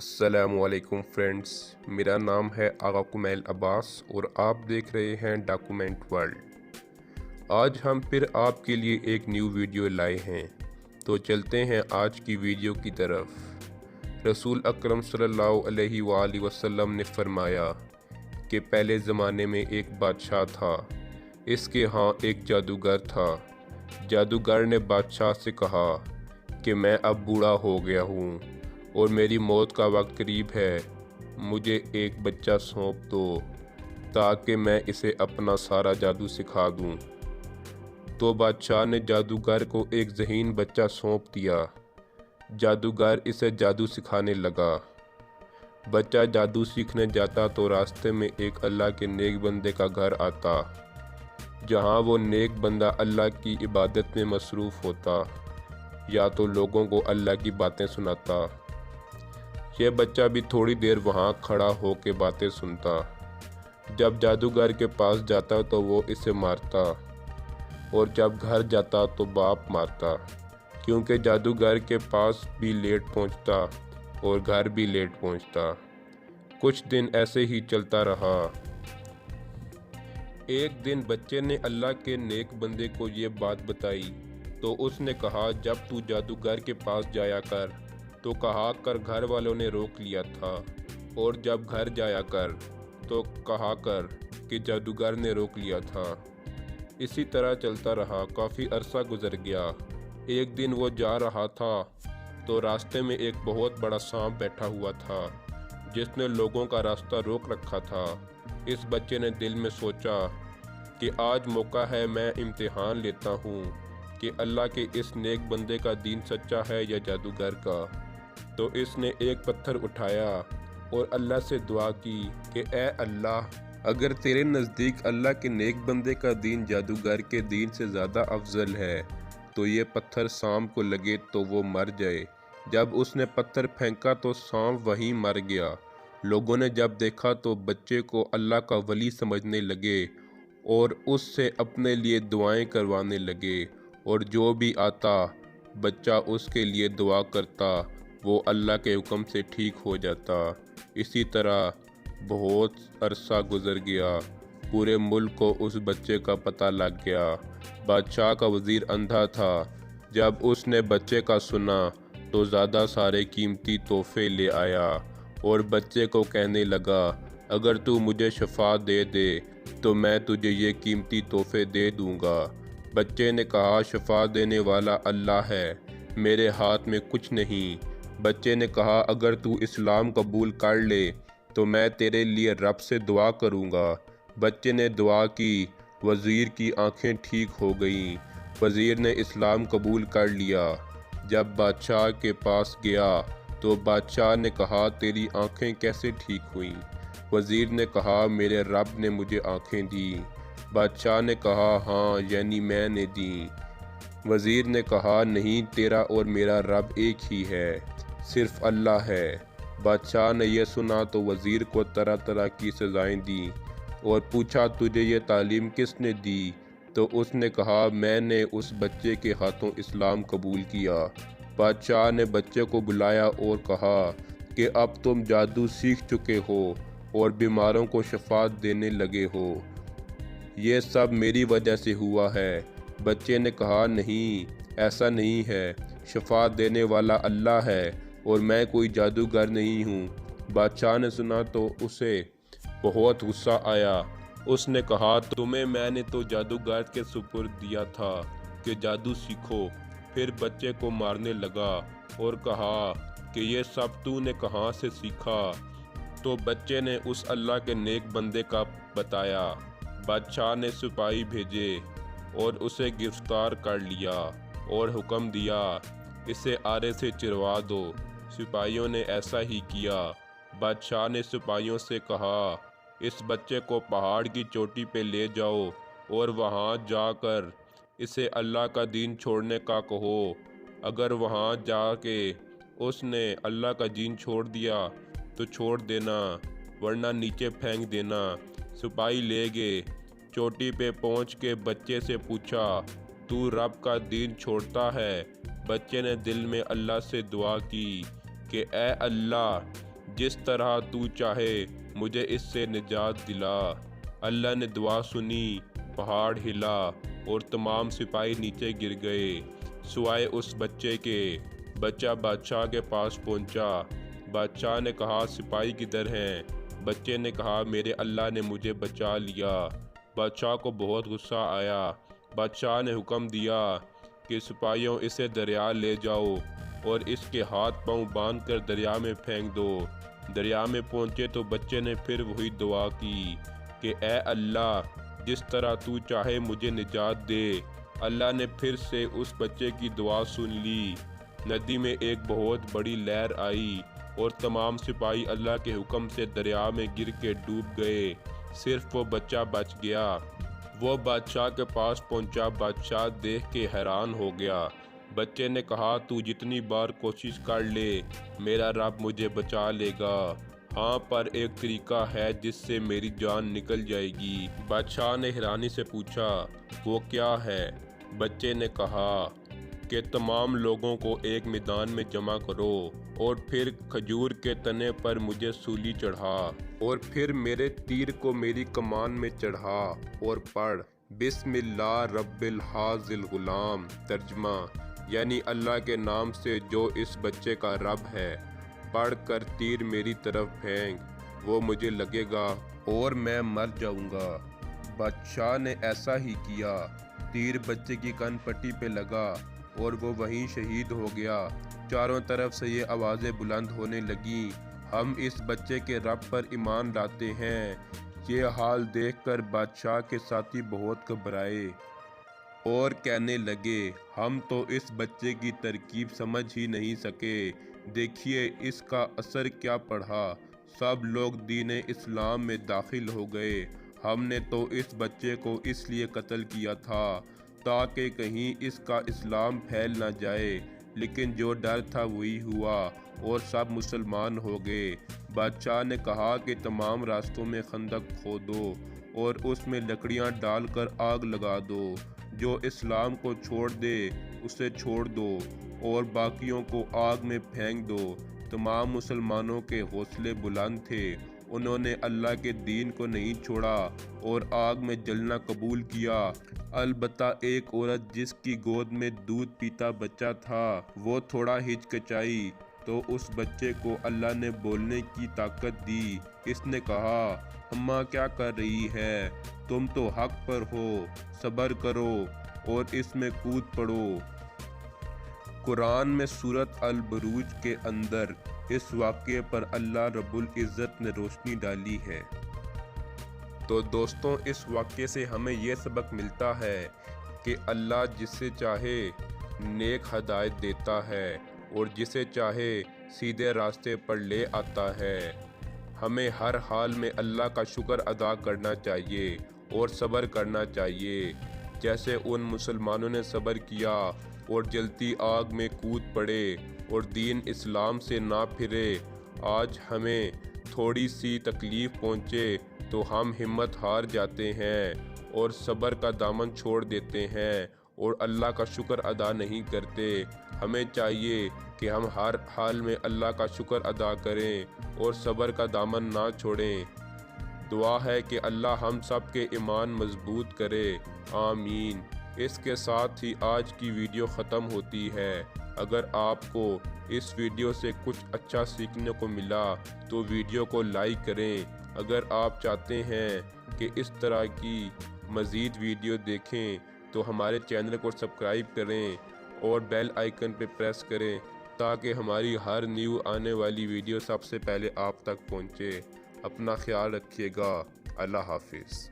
السلام علیکم فرینڈز، میرا نام ہے آغا کمیل عباس اور آپ دیکھ رہے ہیں ڈاکومنٹ ورلڈ۔ آج ہم پھر آپ کے لیے ایک نیو ویڈیو لائے ہیں، تو چلتے ہیں آج کی ویڈیو کی طرف۔ رسول اکرم صلی اللہ علیہ وآلہ وسلم نے فرمایا کہ پہلے زمانے میں ایک بادشاہ تھا، اس کے ہاں ایک جادوگر تھا۔ جادوگر نے بادشاہ سے کہا کہ میں اب بوڑھا ہو گیا ہوں اور میری موت کا وقت قریب ہے، مجھے ایک بچہ سونپ دو تاکہ میں اسے اپنا سارا جادو سکھا دوں۔ تو بادشاہ نے جادوگر کو ایک ذہین بچہ سونپ دیا۔ جادوگر اسے جادو سکھانے لگا۔ بچہ جادو سیکھنے جاتا تو راستے میں ایک اللہ کے نیک بندے کا گھر آتا، جہاں وہ نیک بندہ اللہ کی عبادت میں مصروف ہوتا یا تو لوگوں کو اللہ کی باتیں سناتا۔ یہ بچہ بھی تھوڑی دیر وہاں کھڑا ہو کے باتیں سنتا۔ جب جادوگر کے پاس جاتا تو وہ اسے مارتا، اور جب گھر جاتا تو باپ مارتا، کیونکہ جادوگر کے پاس بھی لیٹ پہنچتا اور گھر بھی لیٹ پہنچتا۔ کچھ دن ایسے ہی چلتا رہا۔ ایک دن بچے نے اللہ کے نیک بندے کو یہ بات بتائی تو اس نے کہا، جب تو جادوگر کے پاس جایا کر تو کہا کر گھر والوں نے روک لیا تھا، اور جب گھر جایا کر تو کہا کر کہ جادوگر نے روک لیا تھا۔ اسی طرح چلتا رہا، کافی عرصہ گزر گیا۔ ایک دن وہ جا رہا تھا تو راستے میں ایک بہت بڑا سانپ بیٹھا ہوا تھا جس نے لوگوں کا راستہ روک رکھا تھا۔ اس بچے نے دل میں سوچا کہ آج موقع ہے، میں امتحان لیتا ہوں کہ اللہ کے اس نیک بندے کا دین سچا ہے یا جادوگر کا۔ تو اس نے ایک پتھر اٹھایا اور اللہ سے دعا کی کہ اے اللہ، اگر تیرے نزدیک اللہ کے نیک بندے کا دین جادوگر کے دین سے زیادہ افضل ہے تو یہ پتھر سانپ کو لگے تو وہ مر جائے۔ جب اس نے پتھر پھینکا تو سانپ وہیں مر گیا۔ لوگوں نے جب دیکھا تو بچے کو اللہ کا ولی سمجھنے لگے اور اس سے اپنے لیے دعائیں کروانے لگے، اور جو بھی آتا بچہ اس کے لیے دعا کرتا وہ اللہ کے حکم سے ٹھیک ہو جاتا۔ اسی طرح بہت عرصہ گزر گیا۔ پورے ملک کو اس بچے کا پتہ لگ گیا۔ بادشاہ کا وزیر اندھا تھا، جب اس نے بچے کا سنا تو زیادہ سارے قیمتی تحفے لے آیا اور بچے کو کہنے لگا، اگر تو مجھے شفا دے دے تو میں تجھے یہ قیمتی تحفے دے دوں گا۔ بچے نے کہا، شفا دینے والا اللہ ہے، میرے ہاتھ میں کچھ نہیں۔ بچے نے کہا، اگر تو اسلام قبول کر لے تو میں تیرے لیے رب سے دعا کروں گا۔ بچے نے دعا کی، وزیر کی آنکھیں ٹھیک ہو گئیں۔ وزیر نے اسلام قبول کر لیا۔ جب بادشاہ کے پاس گیا تو بادشاہ نے کہا، تیری آنکھیں کیسے ٹھیک ہوئیں؟ وزیر نے کہا، میرے رب نے مجھے آنکھیں دیں۔ بادشاہ نے کہا، ہاں، یعنی میں نے دیں۔ وزیر نے کہا، نہیں، تیرا اور میرا رب ایک ہی ہے، صرف اللہ ہے۔ بادشاہ نے یہ سنا تو وزیر کو طرح طرح کی سزائیں دیں اور پوچھا، تجھے یہ تعلیم کس نے دی؟ تو اس نے کہا، میں نے اس بچے کے ہاتھوں اسلام قبول کیا۔ بادشاہ نے بچے کو بلایا اور کہا کہ اب تم جادو سیکھ چکے ہو اور بیماروں کو شفا دینے لگے ہو، یہ سب میری وجہ سے ہوا ہے۔ بچے نے کہا، نہیں، ایسا نہیں ہے، شفا دینے والا اللہ ہے اور میں کوئی جادوگر نہیں ہوں۔ بادشاہ نے سنا تو اسے بہت غصہ آیا۔ اس نے کہا، تمہیں میں نے تو جادوگر کے سپرد دیا تھا کہ جادو سیکھو۔ پھر بچے کو مارنے لگا اور کہا کہ یہ سب تو نے کہاں سے سیکھا؟ تو بچے نے اس اللہ کے نیک بندے کا بتایا۔ بادشاہ نے سپاہی بھیجے اور اسے گرفتار کر لیا اور حکم دیا، اسے آرے سے چروا دو۔ سپاہیوں نے ایسا ہی کیا۔ بادشاہ نے سپاہیوں سے کہا، اس بچے کو پہاڑ کی چوٹی پہ لے جاؤ اور وہاں جا کر اسے اللہ کا دین چھوڑنے کا کہو۔ اگر وہاں جا کے اس نے اللہ کا دین چھوڑ دیا تو چھوڑ دینا، ورنہ نیچے پھینک دینا۔ سپاہی لے گئے۔ چوٹی پہ پہنچ کے بچے سے پوچھا، تو رب کا دین چھوڑتا ہے؟ بچے نے دل میں اللہ سے دعا کی کہ اے اللہ، جس طرح تو چاہے مجھے اس سے نجات دلا۔ اللہ نے دعا سنی، پہاڑ ہلا اور تمام سپاہی نیچے گر گئے سوائے اس بچے کے۔ بچہ بادشاہ کے پاس پہنچا۔ بادشاہ نے کہا سپاہی کدھر ہیں؟ بچے نے کہا میرے اللہ نے مجھے بچا لیا۔ بادشاہ کو بہت غصہ آیا۔ بادشاہ نے حکم دیا کہ سپاہیوں اسے دریا لے جاؤ اور اس کے ہاتھ پاؤں باندھ کر دریا میں پھینک دو۔ دریا میں پہنچے تو بچے نے پھر وہی دعا کی کہ اے اللہ جس طرح تو چاہے مجھے نجات دے۔ اللہ نے پھر سے اس بچے کی دعا سن لی۔ ندی میں ایک بہت بڑی لہر آئی اور تمام سپاہی اللہ کے حکم سے دریا میں گر کے ڈوب گئے، صرف وہ بچہ بچ گیا۔ وہ بادشاہ کے پاس پہنچا۔ بادشاہ دیکھ کے حیران ہو گیا۔ بچے نے کہا تو جتنی بار کوشش کر لے میرا رب مجھے بچا لے گا، ہاں پر ایک طریقہ ہے جس سے میری جان نکل جائے گی۔ بادشاہ نے حیرانی سے پوچھا وہ کیا ہے؟ بچے نے کہا کہ تمام لوگوں کو ایک میدان میں جمع کرو اور پھر کھجور کے تنے پر مجھے سولی چڑھا اور پھر میرے تیر کو میری کمان میں چڑھا اور پڑھ بسم اللہ رب الہٰذ الغلام۔ ترجمہ یعنی اللہ کے نام سے جو اس بچے کا رب ہے، پڑھ کر تیر میری طرف پھینک، وہ مجھے لگے گا اور میں مر جاؤں گا۔ بادشاہ نے ایسا ہی کیا۔ تیر بچے کی کن پٹی پہ لگا اور وہ وہیں شہید ہو گیا۔ چاروں طرف سے یہ آوازیں بلند ہونے لگیں، ہم اس بچے کے رب پر ایمان لاتے ہیں۔ یہ حال دیکھ کر بادشاہ کے ساتھی بہت گھبرائے اور کہنے لگے ہم تو اس بچے کی ترکیب سمجھ ہی نہیں سکے، دیکھیے اس کا اثر کیا پڑا۔ سب لوگ دین اسلام میں داخل ہو گئے۔ ہم نے تو اس بچے کو اس لیے قتل کیا تھا تاکہ کہیں اس کا اسلام پھیل نہ جائے، لیکن جو ڈر تھا وہی ہوا اور سب مسلمان ہو گئے۔ بادشاہ نے کہا کہ تمام راستوں میں خندق کھودو اور اس میں لکڑیاں ڈال کر آگ لگا دو، جو اسلام کو چھوڑ دے اسے چھوڑ دو اور باقیوں کو آگ میں پھینک دو۔ تمام مسلمانوں کے حوصلے بلند تھے، انہوں نے اللہ کے دین کو نہیں چھوڑا اور آگ میں جلنا قبول کیا۔ البتہ ایک عورت جس کی گود میں دودھ پیتا بچہ تھا وہ تھوڑا ہچکچائی تو اس بچے کو اللہ نے بولنے کی طاقت دی۔ اس نے کہا اماں کیا کر رہی ہے؟ تم تو حق پر ہو، صبر کرو اور اس میں کود پڑو۔ قرآن میں سورۃ البروج کے اندر اس واقعے پر اللہ رب العزت نے روشنی ڈالی ہے۔ تو دوستوں اس واقعے سے ہمیں یہ سبق ملتا ہے کہ اللہ جسے چاہے نیک ہدایت دیتا ہے اور جسے چاہے سیدھے راستے پر لے آتا ہے۔ ہمیں ہر حال میں اللہ کا شکر ادا کرنا چاہیے اور صبر کرنا چاہیے، جیسے ان مسلمانوں نے صبر کیا اور جلتی آگ میں کود پڑے اور دین اسلام سے نہ پھرے۔ آج ہمیں تھوڑی سی تکلیف پہنچے تو ہم ہمت ہار جاتے ہیں اور صبر کا دامن چھوڑ دیتے ہیں اور اللہ کا شکر ادا نہیں کرتے۔ ہمیں چاہیے کہ ہم ہر حال میں اللہ کا شکر ادا کریں اور صبر کا دامن نہ چھوڑیں۔ دعا ہے کہ اللہ ہم سب کے ایمان مضبوط کرے، آمین۔ اس کے ساتھ ہی آج کی ویڈیو ختم ہوتی ہے۔ اگر آپ کو اس ویڈیو سے کچھ اچھا سیکھنے کو ملا تو ویڈیو کو لائک کریں۔ اگر آپ چاہتے ہیں کہ اس طرح کی مزید ویڈیو دیکھیں تو ہمارے چینل کو سبسکرائب کریں اور بیل آئیکن پہ پریس کریں تاکہ ہماری ہر نیو آنے والی ویڈیو سب سے پہلے آپ تک پہنچے۔ اپنا خیال رکھیے گا۔ اللہ حافظ۔